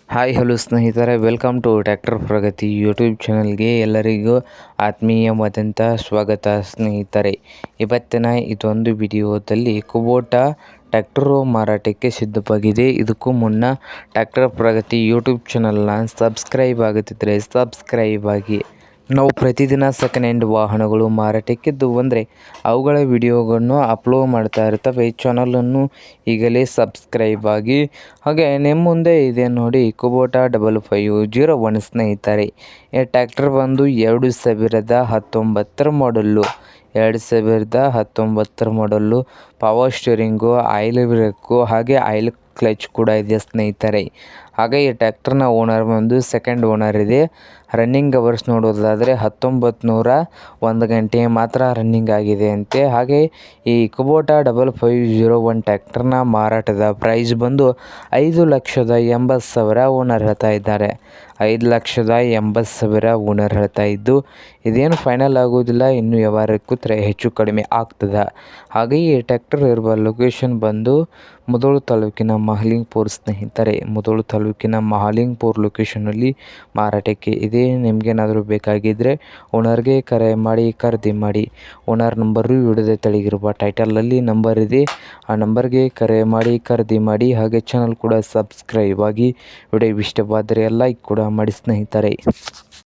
Hi hello ಸ್ನೇಹಿತರೆ, welcome to tractor Pragati YouTube ಚಾನಲ್ಗೆ ಎಲ್ಲರಿಗೂ ಆತ್ಮೀಯವಾದಂಥ ಸ್ವಾಗತ ಸ್ನೇಹಿತರೆ. ಇವತ್ತಿನ ಇದೊಂದು ವಿಡಿಯೋದಲ್ಲಿ ಕುಬೋಟಾ ಟ್ರ್ಯಾಕ್ಟರು ಮಾರಾಟಕ್ಕೆ ಸಿದ್ಧವಾಗಿದೆ. ಇದಕ್ಕೂ ಮುನ್ನ ಟ್ರ್ಯಾಕ್ಟರ್ ಪ್ರಗತಿ ಯೂಟ್ಯೂಬ್ ಚಾನಲ್ನ ಸಬ್ಸ್ಕ್ರೈಬ್ ಆಗುತ್ತಿದ್ದರೆ ಸಬ್ಸ್ಕ್ರೈಬ್ ಆಗಿ. ನಾವು ಪ್ರತಿದಿನ ಸೆಕೆಂಡ್ ಹ್ಯಾಂಡ್ ವಾಹನಗಳು ಮಾರಾಟಕ್ಕಿದ್ದು ಅಂದರೆ ಅವುಗಳ ವಿಡಿಯೋಗಳನ್ನು ಅಪ್ಲೋಡ್ ಮಾಡ್ತಾ ಇರ್ತವೆ. ಚಾನಲನ್ನು ಈಗಲೇ ಸಬ್ಸ್ಕ್ರೈಬ್ ಆಗಿ. ಹಾಗೆ ನಿಮ್ಮ ಮುಂದೆ ಇದೆ ನೋಡಿ ಕುಬೋಟಾ 5501 ಸ್ನೇಹಿತರೆ. ಈ ಟ್ರ್ಯಾಕ್ಟರ್ ಬಂದು 2019 ಮಾಡಲ್ಲು. 2019 ಮಾಡಲ್ಲು. ಪವರ್ ಸ್ಟೀರಿಂಗು, ಆಯಿಲ್ ಬ್ರೇಕು ಹಾಗೆ ಆಯಿಲ್ ಕ್ಲಚ್ ಕೂಡ ಇದೆ ಸ್ನೇಹಿತರೆ. ಹಾಗೆ ಈ ಟ್ರ್ಯಾಕ್ಟರ್ನ ಓನರ್ ಬಂದು ಸೆಕೆಂಡ್ ಓನರ್ ಇದೆ. ರನ್ನಿಂಗ್ ಅವರ್ಸ್ ನೋಡೋದಾದರೆ 1901 ಗಂಟೆ ಮಾತ್ರ ರನ್ನಿಂಗ್ ಆಗಿದೆ ಅಂತೆ. ಹಾಗೆ ಈ ಕುಬೋಟಾ 5501 ಟ್ರ್ಯಾಕ್ಟರ್ನ ಮಾರಾಟದ ಪ್ರೈಸ್ ಬಂದು 5,80,000 ಓನರ್ ಹೇಳ್ತಾ ಇದ್ದಾರೆ. 5,80,000 ಓನರ್ ಹೇಳ್ತಾ ಇದ್ದು, ಇದೇನು ಫೈನಲ್ ಆಗೋದಿಲ್ಲ, ಇನ್ನು ವ್ಯವಹಾರ ಕೂತ್ರೆ ಹೆಚ್ಚು ಕಡಿಮೆ ಆಗ್ತದೆ. ಹಾಗೆ ಈ ಟ್ರ್ಯಾಕ್ಟರ್ ಇರುವ ಲೊಕೇಶನ್ ಬಂದು ಮುಧೋಳ ತಾಲೂಕಿನ ಮಹಾಲಿಂಗಪುರ ಸ್ನೇಹಿತರೆ. ಮುಧೋಳ ತಾಲೂಕಿನ ಮಹಾಲಿಂಗಪುರ ಲೊಕೇಶನಲ್ಲಿ ಮಾರಾಟಕ್ಕೆ ಇದೆ. ನಿಮಗೇನಾದರೂ ಬೇಕಾಗಿದ್ದರೆ ಓನರ್ಗೆ ಕರೆ ಮಾಡಿ ಖರೀದಿ ಮಾಡಿ. ಓನರ್ ನಂಬರು ವಿಡಿಯೋದ ತೆಳಗಿರುವ ಟೈಟಲಲ್ಲಿ ನಂಬರ್ ಇದೆ. ಆ ನಂಬರ್ಗೆ ಕರೆ ಮಾಡಿ ಖರೀದಿ ಮಾಡಿ. ಹಾಗೆ ಚಾನಲ್ ಕೂಡ ಸಬ್ಸ್ಕ್ರೈಬ್ ಆಗಿ. ವಿಡಿಯೋ ಇಷ್ಟವಾದರೆ ಲೈಕ್ ಕೂಡ ಮಾಡಿ ಸ್ನೇಹಿತರೆ.